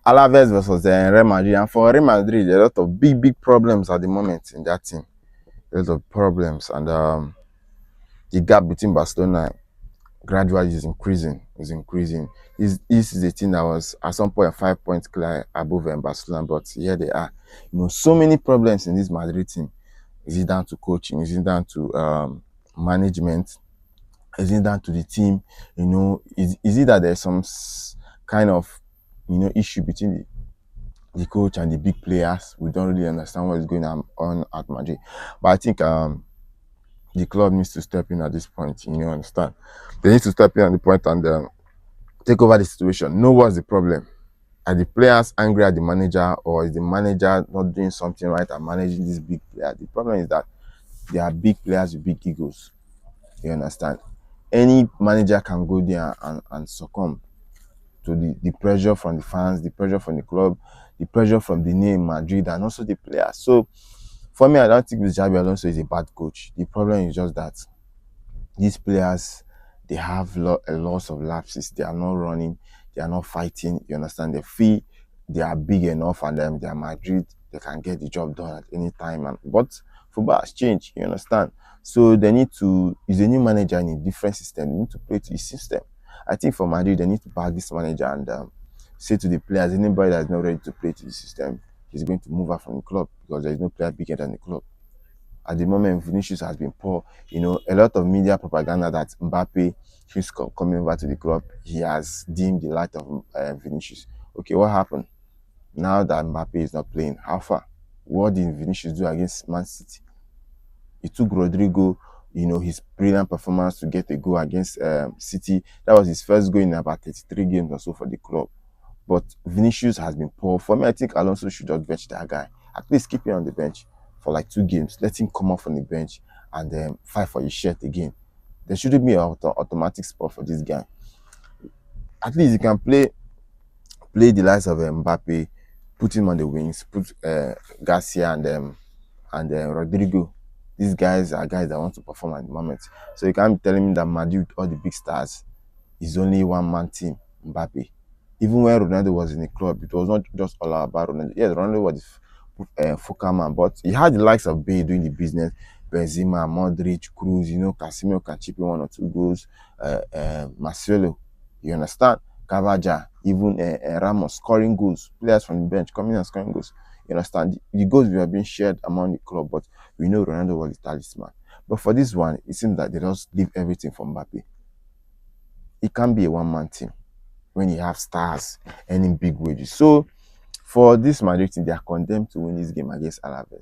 Alaves versus Real Madrid, and for Real Madrid, there are a lot of big problems at the moment in that team. A lot of problems, and the gap between Barcelona gradually is increasing. This is a team that was at some point 5 points clear above Barcelona, but here they are. So many problems in this Madrid team. Is it down to coaching? Is it down to management? Is it down to the team? Is it that there's some kind of issue between the coach and the big players? We don't really understand what is going on at Madrid, but I think the club needs to step in at this point. Understand? They need to step in at the point and take over the situation. Know what's the problem. Are the players angry at the manager, or is the manager not doing something right and managing this big player? The problem is that they are big players with big egos. You understand? Any manager can go there and succumb to the pressure from the fans, the pressure from the club, the pressure from the name Madrid, and also the players. So for me, I don't think Xabi Alonso is a bad coach. The problem is just that these players, they have a loss of lapses. They are not running, they are not fighting. You understand? They feel they are big enough, and they are Madrid. They can get the job done at any time. But football has changed. You understand? So they need to. Is a new manager in a different system. They need to play to his system. I think for Madrid, they need to back this manager and say to the players, anybody that is not ready to play to the system, he's going to move out from the club, because there is no player bigger than the club. At the moment, Vinicius has been poor. A lot of media propaganda that Mbappe is coming over to the club, he has dimmed the light of Vinicius. Okay, what happened? Now that Mbappe is not playing, how far? What did Vinicius do against Man City? He took Rodrigo, his brilliant performance to get a goal against City. That was his first goal in about 33 games or so for the club. But Vinicius has been poor. For me, I think Alonso should just bench that guy. At least keep him on the bench for like 2 games. Let him come off from the bench and fight for his shirt again. There shouldn't be an automatic spot for this guy. At least he can play the likes of Mbappe, put him on the wings, put Garcia and Rodrigo. These guys are guys that want to perform at the moment. So you can't be telling me that Madrid, all the big stars, is only one-man team, Mbappe. Even when Ronaldo was in the club, it was not just all about Ronaldo. Yes, Ronaldo was the focal man, but he had the likes of Bale doing the business, Benzema, Modric, Cruz, Casemiro can chip in 1 or 2 goals, Marcelo, you understand? Cavaja, even Ramos scoring goals, players from the bench coming and scoring goals. You understand? The goals were being shared among the club, but we know Ronaldo was the talisman. But for this one, it seems that they just leave everything for Mbappe. It can't be a one-man team when you have stars earning big wages. So for this Madrid team, they are condemned to win this game against Alaves.